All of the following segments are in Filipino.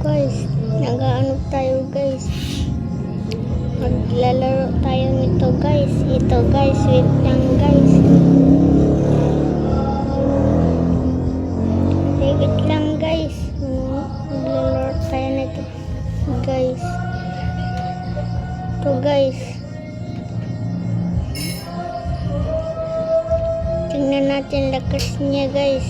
Guys, nag-ano tayo guys. Maglalaro tayo nito guys. Ito guys, wait lang guys. Wait lang guys. Maglalaro tayo nito guys. Ito guys. Tingnan natin lakas niya guys.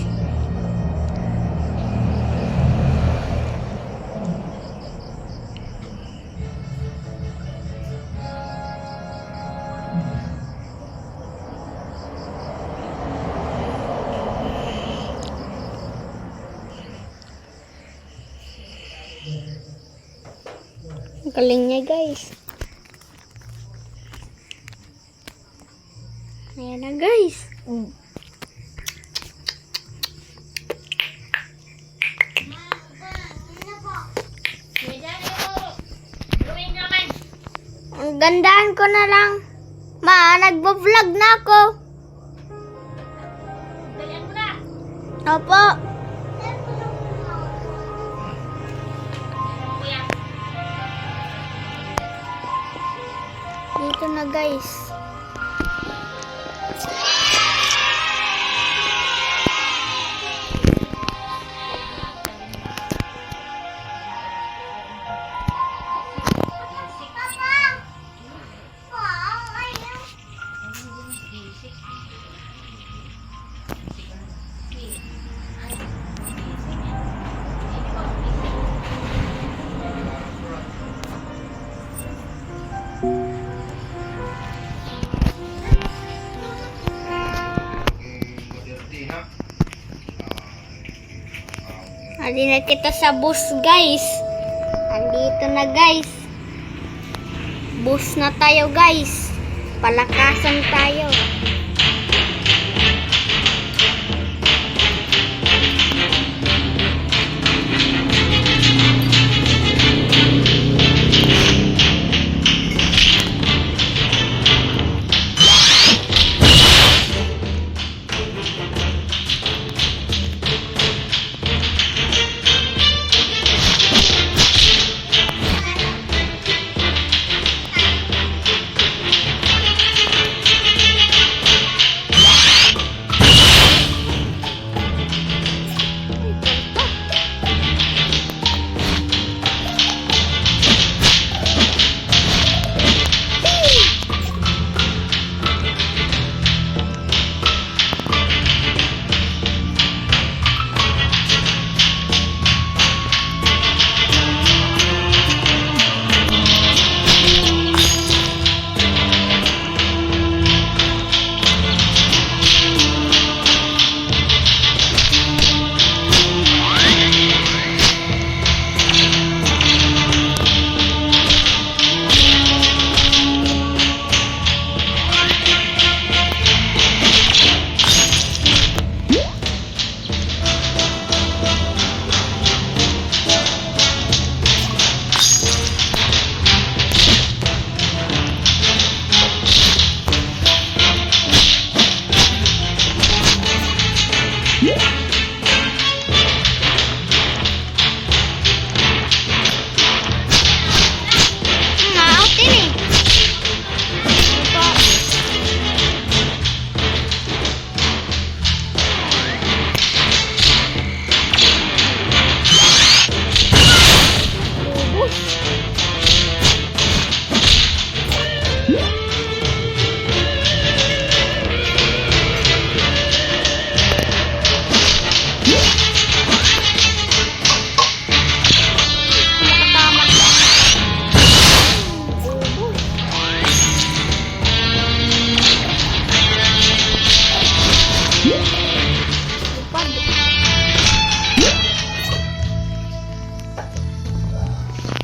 Galing niya guys. Ayan na guys. Ang gandaan ko na lang. Ma, nagbo-vlog na ako. Dalian mo na. Opo. Dito na guys. Andi na kita sa bus guys. Andito na guys. Bus na tayo guys. Palakasan tayo.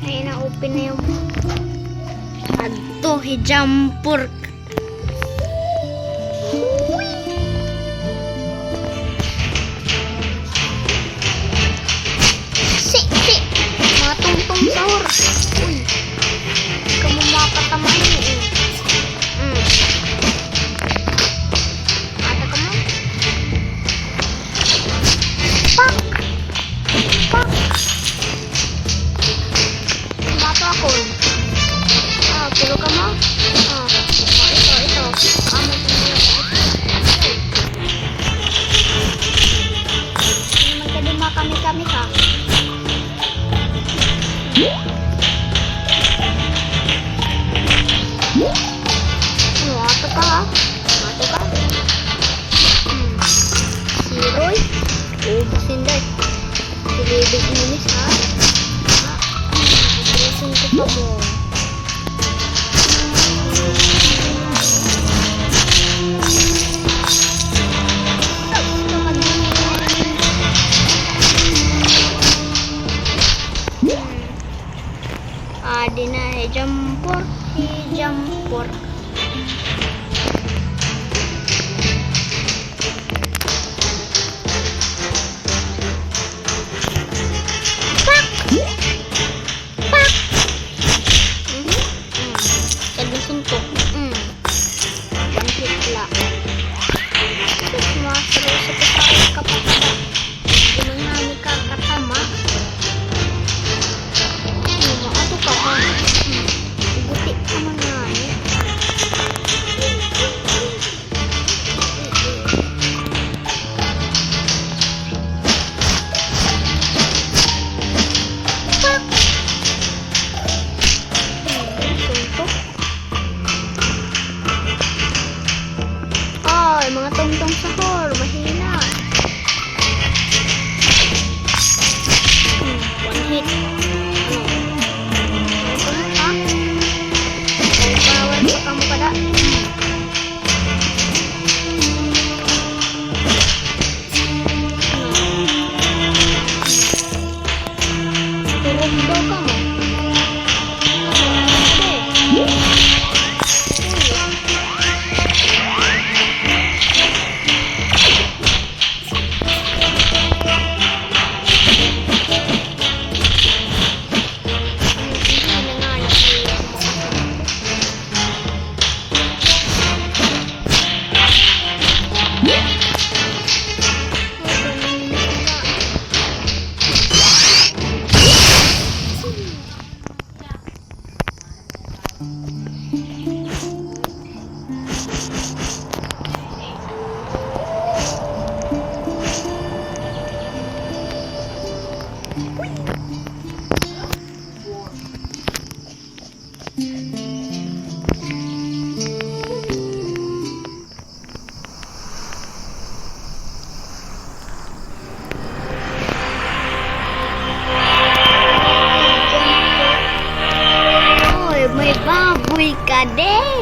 Ayan na, open na yung adto hijampur. Si mga tungtong sahur. Uy, kamu makatamahin eh. Ada kamu pak pak mo. Adi na hijampur, hijampur. Pak, pak. Jadi suntuk. Bangkit lah. Terus masuk sekitar kapal. Gimana kakak sama? Buti naman nga eh. Ay, mga tongtong sahur, mahina. One hit. Kamu pada turun dong kamu. May baboy ka deh.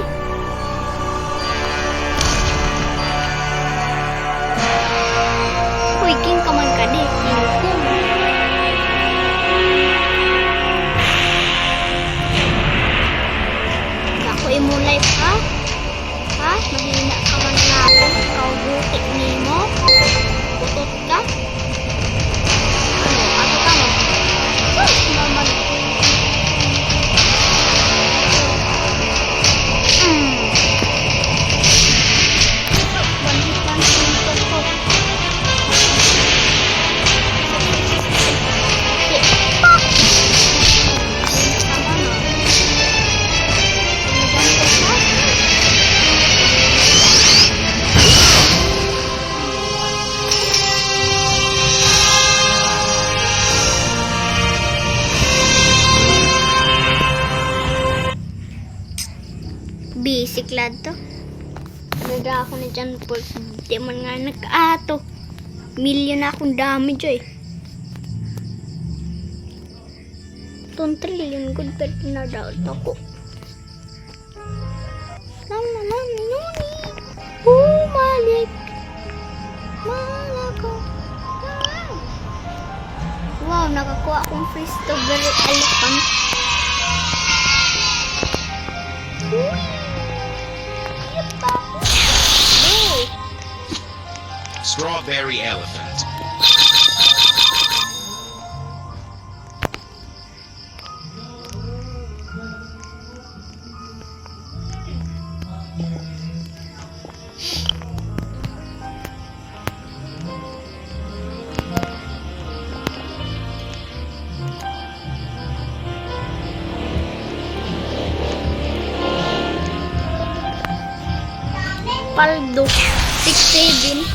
Uy, king ka man ka deh. King. Ako imo life ha? Ha? Mahina ka man natin. Ikaw butik nimo. Putot ka? Ano? Ato ka mo? Uy, naman. Basic lad to. Nada ako na dyan po. Di man nga nag-ato. Million na akong damage eh. 2 trillion good pero pinadout ako. Naman nuni. Bumalik. Malako. Wow, nakakuha akong free strawberry elephant. Strawberry elephant. Paldo 6-7